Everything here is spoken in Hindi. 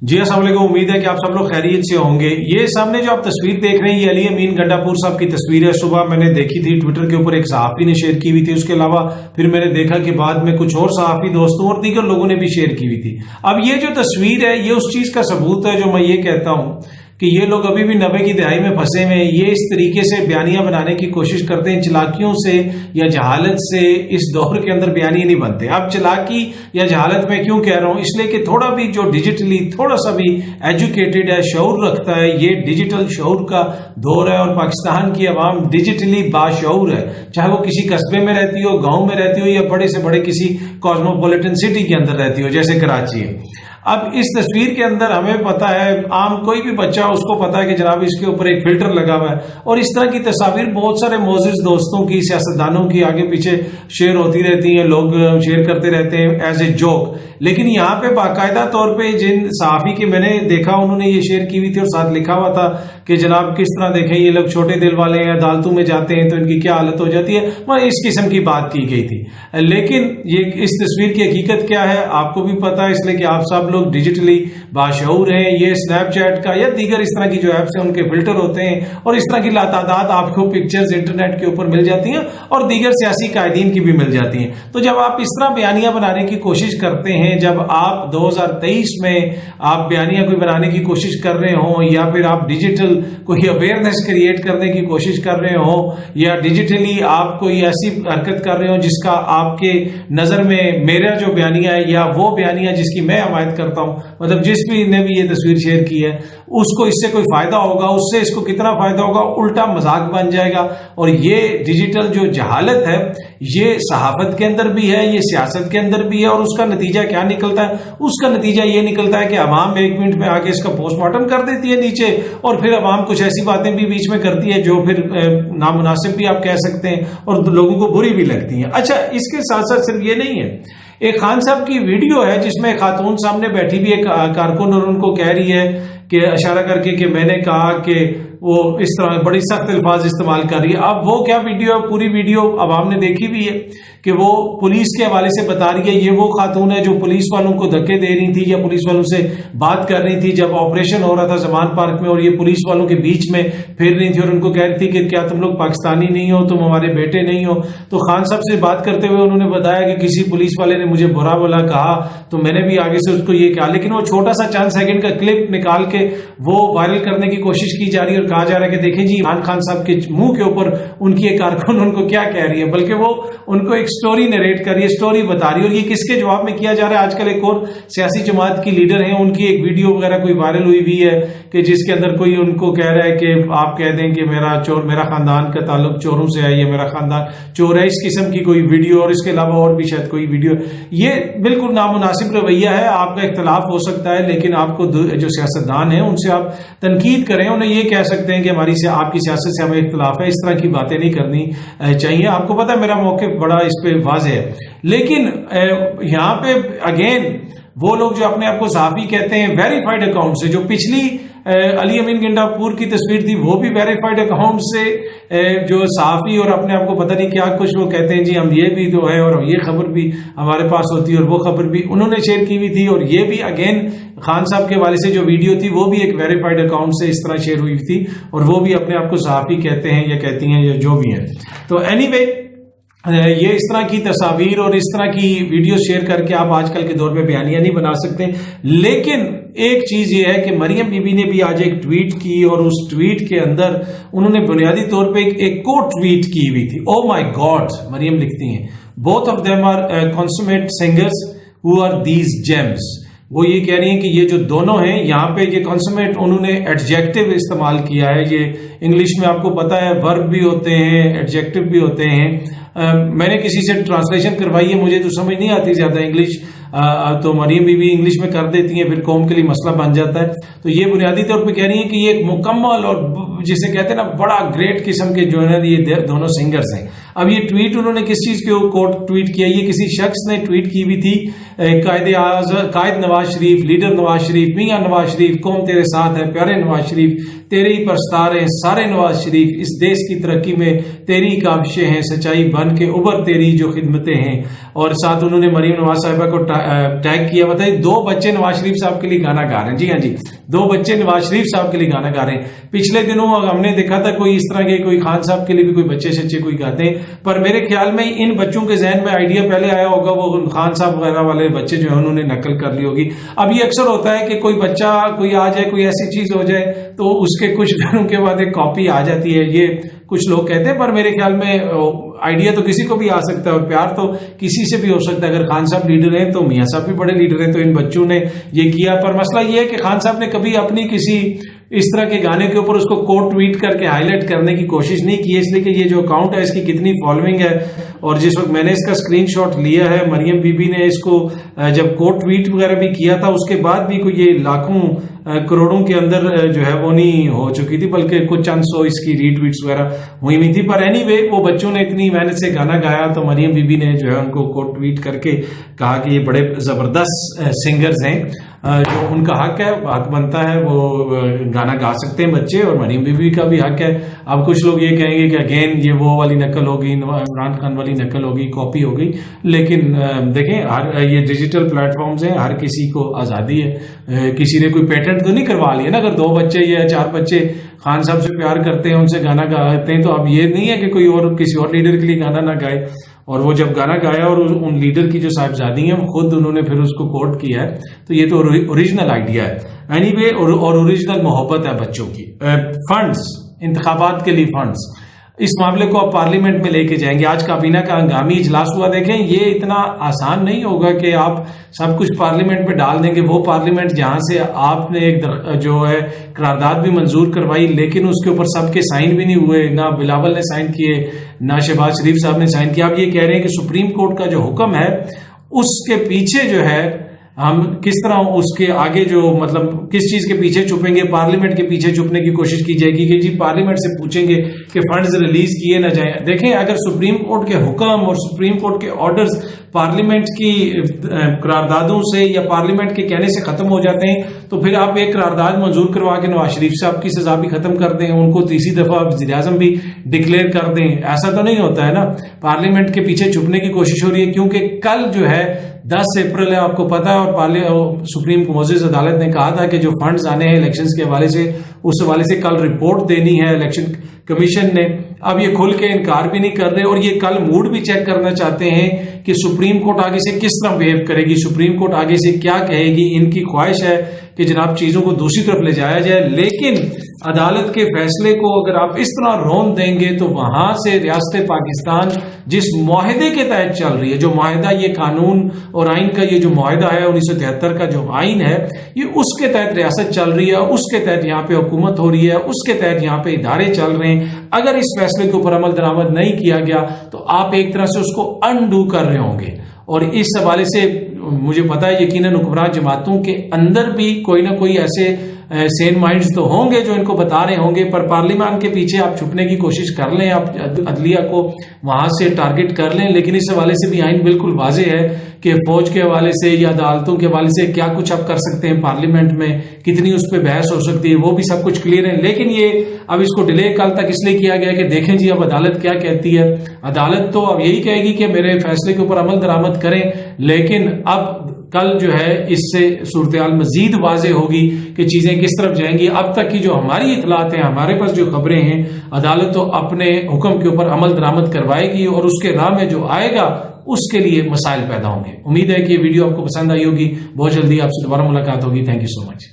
जी अस्सलाम वालेकुम। उम्मीद है कि आप सब लोग खैरियत से होंगे। ये सामने जो आप तस्वीर देख रहे हैं ये अली अमीन गंडापुर साहब की तस्वीर है। सुबह मैंने देखी थी ट्विटर के ऊपर, एक सहाफी ने शेयर की हुई थी। उसके अलावा फिर मैंने देखा कि बाद में कुछ और सहाफी दोस्तों और दीगर लोगों ने भी शेयर की हुई थी। अब ये जो तस्वीर है ये उस चीज का सबूत है जो मैं ये कहता हूं कि ये लोग अभी भी 90 की दहाई में फंसे हुए हैं। ये इस तरीके से बयानियां बनाने की कोशिश करते हैं, चालाकियों से या जहालत से। इस दौर के अंदर बयानियां नहीं बनते। अब चालाकी या जहालत में क्यों कह रहा हूं, इसलिए कि थोड़ा भी जो डिजिटली थोड़ा सा भी एजुकेटेड है, शऊर रखता है, ये डिजिटल शऊर का दौर है और पाकिस्तान की आवाम डिजिटली बाशऊर है। चाहे वो किसी कस्बे में रहती हो, गांव में रहती हो या बड़े से बड़े किसी कॉस्मोपॉलिटन सिटी के अंदर रहती हो जैसे कराची है। अब इस तस्वीर के अंदर हमें पता है, आम कोई भी बच्चा उसको पता है कि जनाब इसके ऊपर एक फिल्टर लगा हुआ है। और इस तरह की तस्वीर बहुत सारे मोजिज दोस्तों की, सियासतदानों की आगे पीछे शेयर होती रहती हैं, लोग शेयर करते रहते हैं एज ए जोक। लेकिन यहाँ पे बाकायदा तौर पे जिन सहाफी के मैंने देखा उन्होंने ये शेयर की हुई थी और साथ लिखा हुआ था कि जनाब किस तरह देखें ये लोग छोटे दिल वाले हैं, अदालतों में जाते हैं तो इनकी क्या हालत हो जाती है। मतलब इस किस्म की बात की गई थी। लेकिन ये इस तस्वीर की हकीकत क्या है आपको भी पता है, इसलिए कि आप सब लोग डिजिटली बाशऊर हैं। ये स्नैपचैट का या दीगर इस तरह की जो ऐप्स हैं उनके फिल्टर होते हैं और इस तरह की लातादाद आपको पिक्चर्स इंटरनेट के ऊपर मिल जाती हैं और दीगर सियासी कायदीन की भी मिल जाती हैं। तो जब आप इस तरह बयानियां बनाने की कोशिश करते हैं, जब आप 2023 में आप बयानियां कोई बनाने की कोशिश कर रहे हो या फिर आप डिजिटल कोई अवेयरनेस क्रिएट करने की कोशिश कर रहे हो या डिजिटली आप कोई ऐसी हरकत कर रहे हो जिसका आपके नजर में मेरा जो बयानिया है या वो बयानिया जिसकी मैं हमायत करता हूं, मतलब जिस भी ने भी ये तस्वीर शेयर की है उसको इससे कोई फायदा होगा, उससे इसको कितना फायदा होगा, उल्टा मजाक बन जाएगा। और ये डिजिटल जो जहालत है ये सहाफत के अंदर भी है, ये सियासत के अंदर भी है। और उसका नतीजा क्या निकलता है? उसका नतीजा ये निकलता है कि अवाम 1 मिनट में आके इसका पोस्टमार्टम कर देती है नीचे और फिर अवाम कुछ ऐसी बातें भी बीच में करती है जो फिर नामुनासिब भी आप कह सकते हैं और लोगों को बुरी भी लगती हैं। अच्छा, इसके साथ साथ सिर्फ ये नहीं है, एक खान साहब की वीडियो है जिसमें खातून सामने बैठी भी एक कारकुन और उनको कह रही है कि इशारा करके कि मैंने कहा कि वो इस तरह बड़ी सख्त अल्फाज इस्तेमाल कर रही है। अब वो क्या वीडियो है, पूरी वीडियो अवाम ने देखी भी है कि वो पुलिस के हवाले से बता रही है। ये वो खातून है जो पुलिस वालों को धक्के दे रही थी या पुलिस वालों से बात कर रही थी जब ऑपरेशन हो रहा था जमान पार्क में, और ये पुलिस वालों के बीच में फिर रही थी और उनको कह रही थी कि क्या तुम लोग पाकिस्तानी नहीं हो, तुम हमारे बेटे नहीं हो। तो खान साहब से बात करते हुए उन्होंने बताया कि किसी पुलिस वाले ने मुझे बुरा भला कहा तो मैंने भी आगे से उसको ये कहा। लेकिन वो छोटा सा चंद सेकंड का क्लिप निकाल के वो वायरल करने की कोशिश की जा रही है और कहा जा रहा है कि देखें जी इमरान खान साहब के मुंह के ऊपर उनकी एक कारकुन उनको क्या कह रही है, बल्कि वो उनको एक स्टोरी नरेट कर रही है, स्टोरी बता रही है। और ये किसके जवाब में किया जा रहा है? आजकल एक और सियासी जमात की लीडर है, उनकी एक वीडियो वगैरह कोई वायरल हुई भी है कि जिसके अंदर कोई उनको कह रहा है कि आप कह दें कि मेरा खानदान का ताल्लुक चोरों से है या मेरा खानदान चोर है, इस किस्म की कोई वीडियो और इसके अलावा और भी शायद कोई वीडियो। ये बिल्कुल नामुनासिब रवैया है। आपका इख्तलाफ हो सकता है लेकिन आपको जो सियासतदान है उनसे आप तनकीद करें, उन्हें ये कह सकते हैं कि हमारी से आपकी सियासत से हमें इख्तलाफ है, इस तरह की बातें नहीं करनी चाहिए। आपको पता है मेरा मौक़िफ़ बड़ा इस पे वाज़ेह है। लेकिन यहाँ पे अगेन वो लोग जो अपने आप को सहाफी कहते हैं वेरीफाइड अकाउंट से, जो पिछली अली अमीन गंडापुर की तस्वीर थी वो भी वेरीफाइड अकाउंट से जो सहाफी और अपने आप को पता नहीं क्या कुछ वो कहते हैं जी हम ये भी तो है और ये खबर भी हमारे पास होती है और वो खबर भी उन्होंने शेयर की हुई थी। और ये भी अगेन खान साहब के वाले से जो वीडियो थी वो भी एक वेरीफाइड अकाउंट से इस तरह शेयर हुई थी और वो भी अपने आप को सहाफी कहते हैं या कहती हैं या जो भी है। तो एनीवे ये इस तरह की तस्वीर और इस तरह की वीडियो शेयर करके आप आजकल के दौर में बयानियां नहीं बना सकते। लेकिन एक चीज ये है कि मरियम बीबी ने भी आज एक ट्वीट की और उस ट्वीट के अंदर उन्होंने बुनियादी तौर पे एक कोट ट्वीट की हुई थी। ओ माय गॉड, मरियम लिखती हैं, both of them are consummate singers who are these gems. वो ये कह रही हैं कि ये जो दोनों हैं, यहाँ पे ये कॉन्सुमेट उन्होंने एडजेक्टिव इस्तेमाल किया है। ये इंग्लिश में आपको पता है वर्ब भी होते हैं, एडजेक्टिव भी होते हैं। मैंने किसी से ट्रांसलेशन करवाई है, मुझे तो समझ नहीं आती ज्यादा इंग्लिश, तो मरियम बीबी इंग्लिश में कर देती हैं, फिर कौम के लिए मसला बन जाता है। तो ये बुनियादी तौर पे कह रही है कि ये एक मुकम्मल और जिसे कहते हैं ना बड़ा ग्रेट किस्म के जो है ये दोनों सिंगर्स हैं। अब ये ट्वीट उन्होंने किस चीज के कोट ट्वीट किया, ये किसी शख्स ने ट्वीट की हुई थी, कायद नवाज शरीफ, लीडर नवाज शरीफ, मियां नवाज शरीफ, कौम तेरे साथ है, प्यारे नवाज शरीफ, तेरे ही परस्तार हैं सारे नवाज शरीफ, इस देश की तरक्की में तेरी काविशें हैं, सच्चाई बन के उबर तेरी जो खिदमतें हैं। और साथ उन्होंने मरीम नवाज साहिबा को टैग किया। बताइए, 2 बच्चे नवाज शरीफ साहब के लिए गाना गा रहे हैं। जी हाँ जी, 2 बच्चे नवाज शरीफ साहब के लिए गाना गा रहे हैं। पिछले दिनों हमने देखा था कोई इस तरह के कोई खान साहब के लिए भी कोई बच्चे शच्चे कोई गाते हैं, पर मेरे ख्याल में इन बच्चों के जहन में आइडिया पहले आया होगा, वो खान साहब वगैरह वाले बच्चे जो है उन्होंने नकल कर ली होगी। अब ये अक्सर होता है कि कोई बच्चा कोई आ जाए, कोई ऐसी चीज हो जाए तो उसके कुछ दिनों के बाद एक कॉपी आ जाती है, ये कुछ लोग कहते हैं। पर मेरे ख्याल में आइडिया तो किसी को भी आ सकता है और प्यार तो किसी से भी हो सकता है। अगर खान साहब लीडर हैं तो मियां साहब भी बड़े लीडर हैं, तो इन बच्चों ने ये किया। पर मसला ये है कि खान साहब ने कभी अपनी किसी इस तरह के गाने के ऊपर उसको कोट ट्वीट करके हाईलाइट करने की कोशिश नहीं की है, इसलिए कि ये जो अकाउंट है इसकी कितनी फॉलोइंग है। और जिस वक्त मैंने इसका स्क्रीनशॉट लिया है, मरियम बीबी ने इसको जब कोट ट्वीट वगैरह भी किया था उसके बाद भी कोई ये लाखों करोड़ों के अंदर जो है वो नहीं हो चुकी थी, बल्कि कुछ चंद सौ इसकी रीट्वीट्स वगैरह हुई हुई थी। पर एनीवे वो बच्चों ने इतनी मेहनत से गाना गाया तो मरियम बीबी ने जो है उनको कोट ट्वीट करके कहा कि ये बड़े जबरदस्त सिंगर्स हैं, जो उनका हक है, हक बनता है, वो गाना गा सकते हैं बच्चे, और मरियम बीबी का भी हक है। अब कुछ लोग ये कहेंगे कि अगेन ये वो वाली नकल होगी, इमरान खान वाली नकल होगी, कॉपी होगी। लेकिन देखें, हर ये डिजिटल प्लेटफॉर्म्स हैं, हर किसी को आज़ादी है। किसी ने कोई पेटेंट तो नहीं करवा लिया ना। अगर 2 बच्चे या 4 बच्चे खान साहब से प्यार करते हैं, उनसे गाना गाते हैं, तो अब ये नहीं है कि कोई और किसी और लीडर के लिए गाना ना गाए। और वो जब गाना गाया और उन लीडर की जो साहिबजादी हैं वो खुद उन्होंने फिर उसको कोट किया है, तो ये तो ओरिजिनल आइडिया है। एनीवे, और ओरिजिनल मोहब्बत है बच्चों की। फंड्स, इंतखाबात के लिए फंड्स, इस मामले को आप पार्लियामेंट में लेके जाएंगे। आज काबीना का हंगामी इजलास हुआ। देखें, ये इतना आसान नहीं होगा कि आप सब कुछ पार्लियामेंट में डाल देंगे। वो पार्लियामेंट जहां से आपने एक जो है करारदाद भी मंजूर करवाई, लेकिन उसके ऊपर सबके साइन भी नहीं हुए, ना बिलावल ने साइन किए, ना शहबाज शरीफ साहब ने साइन किया। आप ये कह रहे हैं कि सुप्रीम कोर्ट का जो हुक्म है उसके पीछे जो है हम किस तरह उसके आगे जो मतलब किस चीज के पीछे छुपेंगे, पार्लियामेंट के पीछे छुपने की कोशिश की जाएगी कि जी पार्लियामेंट से पूछेंगे कि फंड्स रिलीज किए ना जाएं। देखें, अगर सुप्रीम कोर्ट के हुक्म और सुप्रीम कोर्ट के ऑर्डर्स पार्लियामेंट की करारदादों से या पार्लियामेंट के कहने से खत्म हो जाते हैं, तो फिर आप एक करारदाद मंजूर करवा के नवाज शरीफ साहब की सजा भी खत्म कर दें, उनको तीसरी दफा वज़ीर आज़म भी डिक्लेयर कर दें। ऐसा तो नहीं होता है ना। पार्लियामेंट के पीछे छुपने की कोशिश हो रही है, क्योंकि कल जो है 10 अप्रैल है, आपको पता है, और सुप्रीम मोअज़्ज़िज़ अदालत ने कहा था कि जो फंड्स आने हैं इलेक्शंस के हवाले से, उस हवाले से कल रिपोर्ट देनी है इलेक्शन कमीशन ने। अब ये खुल के इनकार भी नहीं कर रहे, और ये कल मूड भी चेक करना चाहते हैं कि सुप्रीम कोर्ट आगे से किस तरह बिहेव करेगी, सुप्रीम कोर्ट आगे से क्या कहेगी। इनकी ख्वाहिश है कि जनाब चीजों को दूसरी तरफ ले जाया जाए, लेकिन अदालत के फैसले को अगर आप इस तरह रोन देंगे तो वहां से रियासत पाकिस्तान जिस मुआहदे के तहत चल रही है, जो मुआहदा ये कानून और आइन का ये जो मुआहदा है 1973 का जो आइन है, ये उसके तहत रियासत चल रही है, उसके तहत यहाँ पे हुकूमत हो रही है, उसके तहत यहाँ पे इदारे चल रहे हैं। अगर इस फैसले के ऊपर अमल दरामद नहीं किया गया तो आप एक तरह से उसको अनडू कर रहे होंगे। और इस हवाले से मुझे पता है यकीनन हुक्मरान जमातों के अंदर भी कोई ना कोई ऐसे सेन माइंड्स तो होंगे जो इनको बता रहे होंगे, पर पार्लियामान के पीछे आप छुपने की कोशिश कर लें, आप अदलिया को वहां से टारगेट कर लें। लेकिन इस हवाले से भी आइन बिल्कुल वाज़ेह है कि फौज के हवाले से या अदालतों के हवाले से क्या कुछ आप कर सकते हैं, पार्लियामेंट में कितनी उस पर बहस हो सकती है, वो भी सब कुछ क्लियर है। लेकिन ये अब इसको डिले कल तक इसलिए किया गया कि देखें जी अब अदालत क्या कहती है। अदालत तो अब यही कहेगी कि मेरे फैसले के ऊपर अमल दरामद करें, लेकिन अब कल जो है इससे सूरत-ए-हाल मजीद वाज़ेह होगी कि चीजें किस तरफ जाएंगी। अब तक की जो हमारी इतलात हैं, हमारे पास जो खबरें हैं, अदालत तो अपने हुक्म के ऊपर अमल दरामद करवाएगी और उसके राह में जो आएगा उसके लिए मसाइल पैदा होंगे। उम्मीद है कि ये वीडियो आपको पसंद आई होगी। बहुत जल्दी आपसे दोबारा मुलाकात होगी। Thank you so much.